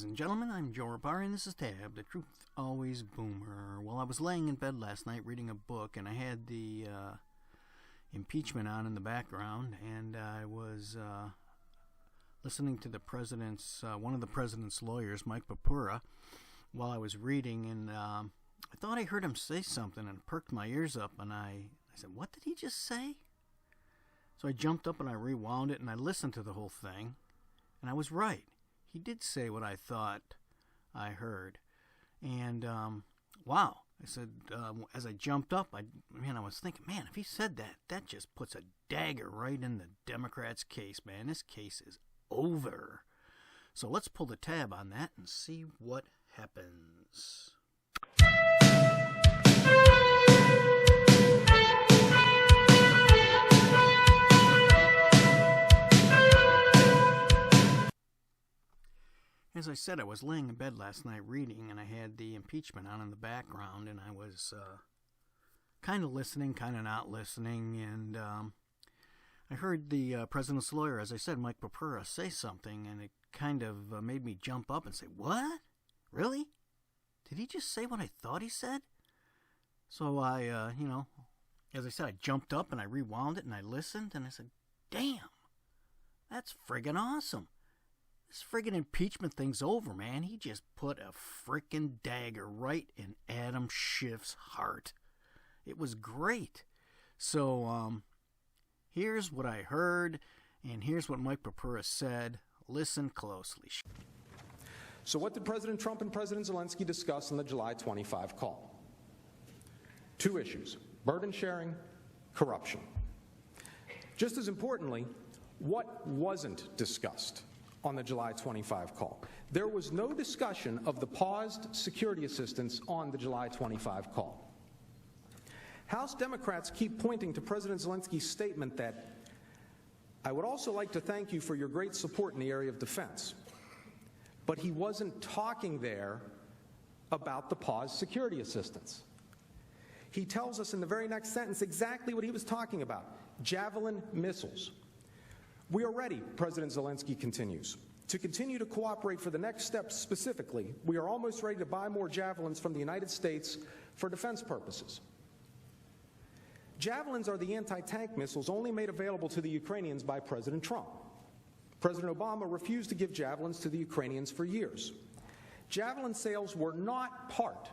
Ladies and gentlemen, I'm Joe Rapari, and this is Tab, the Truth Always Boomer. Well, I was laying in bed last night reading a book, and I had the impeachment on in the background, and I was listening to the president's, one of the president's lawyers, Mike Purpura, while I was reading, and I thought I heard him say something, and perked my ears up, and I said, "What did he just say?" So I jumped up and I rewound it, and I listened to the whole thing, and I was right. He did say what I thought I heard. And, wow. I said, as I jumped up, I was thinking, man, if he said that, that just puts a dagger right in the Democrats' case, man. This case is over. So let's pull the tab on that and see what happens. As I said, I was laying in bed last night reading, and I had the impeachment on in the background, and I was kind of listening, kind of not listening, and I heard the president's lawyer, as I said, Mike Purpura, say something, and it kind of made me jump up and say, "What? Really? Did he just say what I thought he said?" So I, as I said, I jumped up and I rewound it and I listened, and I said, "Damn, that's friggin' awesome. This friggin' impeachment thing's over, man. He just put a frickin' dagger right in Adam Schiff's heart." It was great. So, here's what I heard, and here's what Mike Purpura said. Listen closely. So what did President Trump and President Zelensky discuss on the July 25 call? Two issues: burden sharing, corruption. Just as importantly, what wasn't discussed on the July 25 call? There was no discussion of the paused security assistance on the July 25 call. House Democrats keep pointing to President Zelensky's statement that, "I would also like to thank you for your great support in the area of defense." But he wasn't talking there about the paused security assistance. He tells us in the very next sentence exactly what he was talking about: Javelin missiles. "We are ready," President Zelensky continues, "to continue to cooperate for the next steps. Specifically, we are almost ready to buy more Javelins from the United States for defense purposes." Javelins are the anti-tank missiles only made available to the Ukrainians by President Trump. President Obama refused to give Javelins to the Ukrainians for years. Javelin sales were not part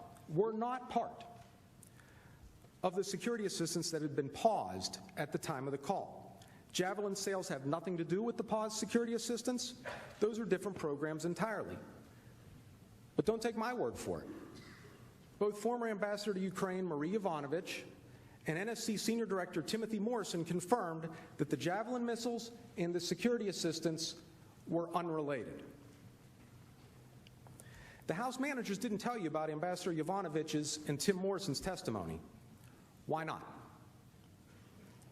of the security assistance that had been paused at the time of the call. Javelin sales have nothing to do with the paused security assistance. Those are different programs entirely. But don't take my word for it. Both former Ambassador to Ukraine Marie Yovanovitch and NSC Senior Director Timothy Morrison confirmed that the Javelin missiles and the security assistance were unrelated. The House managers didn't tell you about Ambassador Yovanovitch's and Tim Morrison's testimony. Why not?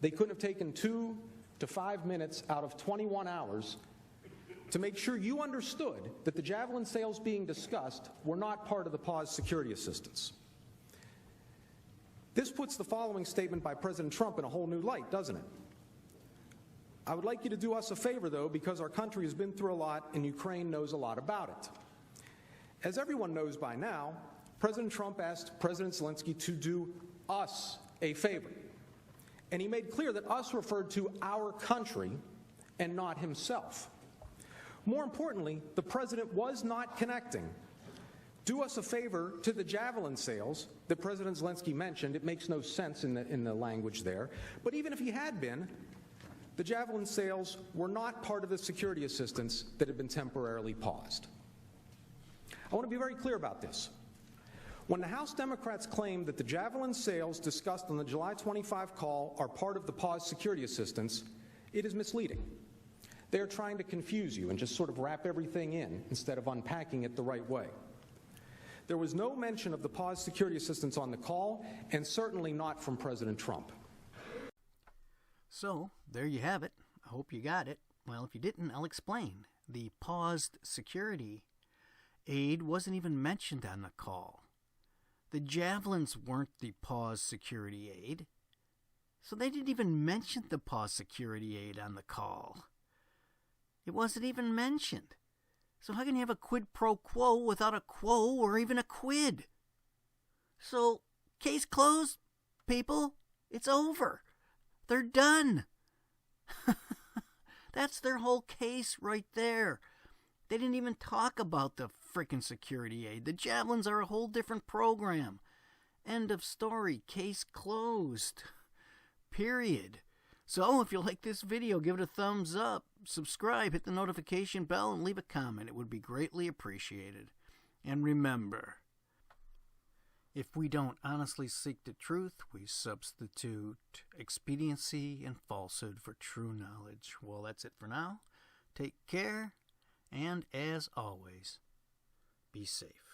They couldn't have taken 2 to 5 minutes out of 21 hours to make sure you understood that the Javelin sales being discussed were not part of the paused security assistance. This puts the following statement by President Trump in a whole new light, doesn't it? "I would like you to do us a favor, though, because our country has been through a lot and Ukraine knows a lot about it." As everyone knows by now, President Trump asked President Zelensky to do us a favor. And he made clear that us referred to our country and not himself. More importantly, the president was not connecting "do us a favor" to the Javelin sales that President Zelensky mentioned. It makes no sense in the language there. But even if he had been, the Javelin sales were not part of the security assistance that had been temporarily paused. I want to be very clear about this. When the House Democrats claim that the Javelin sales discussed on the July 25 call are part of the paused security assistance, it is misleading. They are trying to confuse you and just sort of wrap everything in instead of unpacking it the right way. There was no mention of the paused security assistance on the call, and certainly not from President Trump. So, there you have it. I hope you got it. Well, if you didn't, I'll explain. The paused security aid wasn't even mentioned on the call. The Javelins weren't the paused security aid, so they didn't even mention the paused security aid on the call. It wasn't even mentioned. So how can you have a quid pro quo without a quo or even a quid? So, case closed, people. It's over. They're done. That's their whole case right there. They didn't even talk about the frickin' security aid. The Javelins are a whole different program. End of story. Case closed. Period. So, if you like this video, give it a thumbs up, subscribe, hit the notification bell, and leave a comment. It would be greatly appreciated. And remember, if we don't honestly seek the truth, we substitute expediency and falsehood for true knowledge. Well, that's it for now. Take care, and as always, be safe.